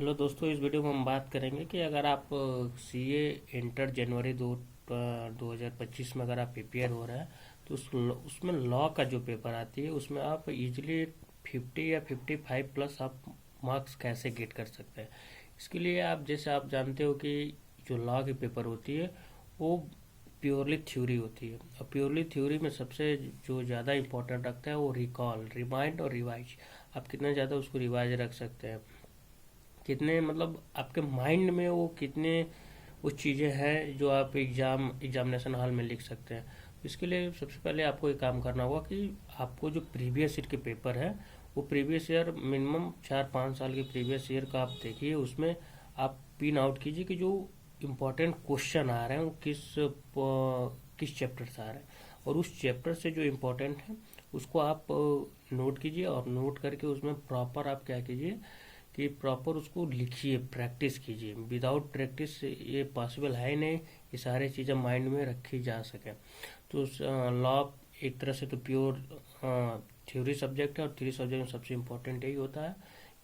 Hello दोस्तों, इस video में हम बात करेंगे कि अगर आप सीए इंटर जनवरी 2025 में अगर आप प्रिपेयर हो रहे हैं तो उसमें लॉ का जो पेपर आती है उसमें आप इजीली 50 या 55 प्लस आप मार्क्स कैसे गेट कर सकते हैं। इसके लिए आप जैसे आप जानते हो कि जो लॉ की पेपर होती है वो प्योरली थ्योरी होती है, और प्योरली थ्योरी में सबसे जो ज़्यादा इम्पोर्टेंट रखता है वो रिकॉल, रिमाइंड और रिवाइज। आप कितना ज़्यादा उसको रिवाइज रख सकते हैं, कितने मतलब आपके माइंड में वो कितने वो चीज़ें हैं जो आप एग्जामिनेशन हॉल में लिख सकते हैं। इसके लिए सबसे पहले आपको एक काम करना होगा कि आपको जो प्रीवियस ईयर के पेपर है वो प्रीवियस ईयर मिनिमम 4-5 साल के प्रीवियस ईयर का आप देखिए, उसमें आप पिन आउट कीजिए कि जो इम्पोर्टेंट क्वेश्चन आ रहे हैं वो किस चैप्टर से आ रहे हैं, और उस चैप्टर से जो इम्पोर्टेंट है उसको आप नोट कीजिए, और नोट करके उसमें प्रॉपर आप क्या कीजिए कि प्रॉपर उसको लिखिए, प्रैक्टिस कीजिए। विदाउट प्रैक्टिस ये पॉसिबल है ही नहीं कि सारी चीज़ें माइंड में रखी जा सके। तो लॉ एक तरह से तो प्योर थ्योरी सब्जेक्ट है, और थ्योरी सब्जेक्ट में सबसे इम्पोर्टेंट यही होता है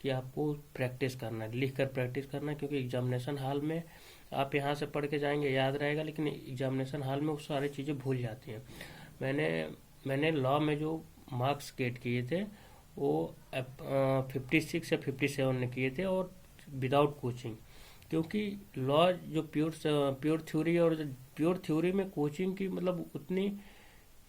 कि आपको प्रैक्टिस करना है, लिख कर प्रैक्टिस करना है। क्योंकि एग्जामिनेशन हॉल में आप यहाँ से पढ़ के जाएंगे याद रहेगा, लेकिन एग्जामिनेशन हॉल में वो सारी चीज़ें भूल जाती हैं। मैंने मैंने लॉ में जो मार्क्स गेट किए थे वो 56 या 57 ने किए थे, और विदाउट कोचिंग। क्योंकि लॉ जो प्योर थ्योरी है, और प्योर थ्योरी में कोचिंग की मतलब उतनी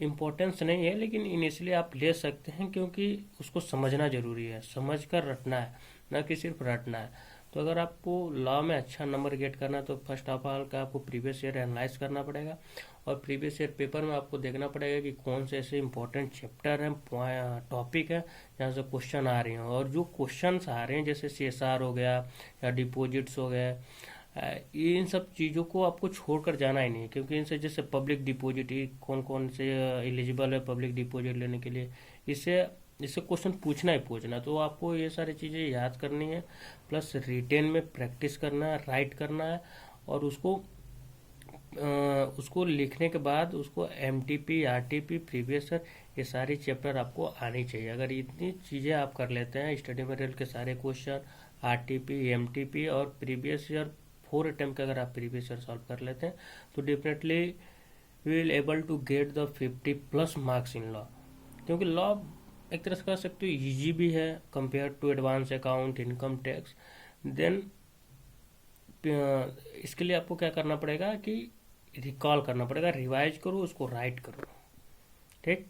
इम्पोर्टेंस नहीं है, लेकिन इनिशियली आप ले सकते हैं क्योंकि उसको समझना ज़रूरी है, समझ कर रटना है, ना कि सिर्फ रटना है। तो अगर आपको लॉ में अच्छा नंबर गेट करना है तो फर्स्ट ऑफ ऑल का आपको प्रीवियस ईयर एनालाइज करना पड़ेगा, और प्रीवियस ईयर पेपर में आपको देखना पड़ेगा कि कौन से ऐसे इंपॉर्टेंट चैप्टर हैं, टॉपिक है जहाँ से क्वेश्चन आ रहे हैं। और जो क्वेश्चंस आ रहे हैं जैसे सीएसआर हो गया या डिपॉजिट्स हो गए, इन सब चीज़ों को आपको छोड़कर जाना ही नहीं है। क्योंकि इनसे जैसे पब्लिक डिपॉजिट, कौन कौन से एलिजिबल है पब्लिक डिपॉजिट लेने के लिए, इससे इससे क्वेश्चन पूछना ही पूछना। तो आपको ये सारी चीज़ें याद करनी है, प्लस रिटेन में प्रैक्टिस करना है, राइट करना है, और उसको लिखने के बाद उसको एमटीपी, आरटीपी, प्रीवियस ईयर, ये सारी चैप्टर आपको आनी चाहिए। अगर इतनी चीज़ें आप कर लेते हैं, स्टडी मटेरियल के सारे क्वेश्चन, आरटीपी, एमटीपी और प्रीवियस ईयर 4 अटेम्प्ट के अगर आप प्रीवियस ईयर सॉल्व कर लेते हैं तो definitely will able to get the 50 plus marks in law. क्योंकि लॉ एक तरह से कह सकते हो ईजी भी है compare to advance account, income tax. Then इसके लिए आपको क्या करना पड़ेगा कि रिकॉल करना पड़ेगा, रिवाइज करो, उसको राइट करो। ठीक।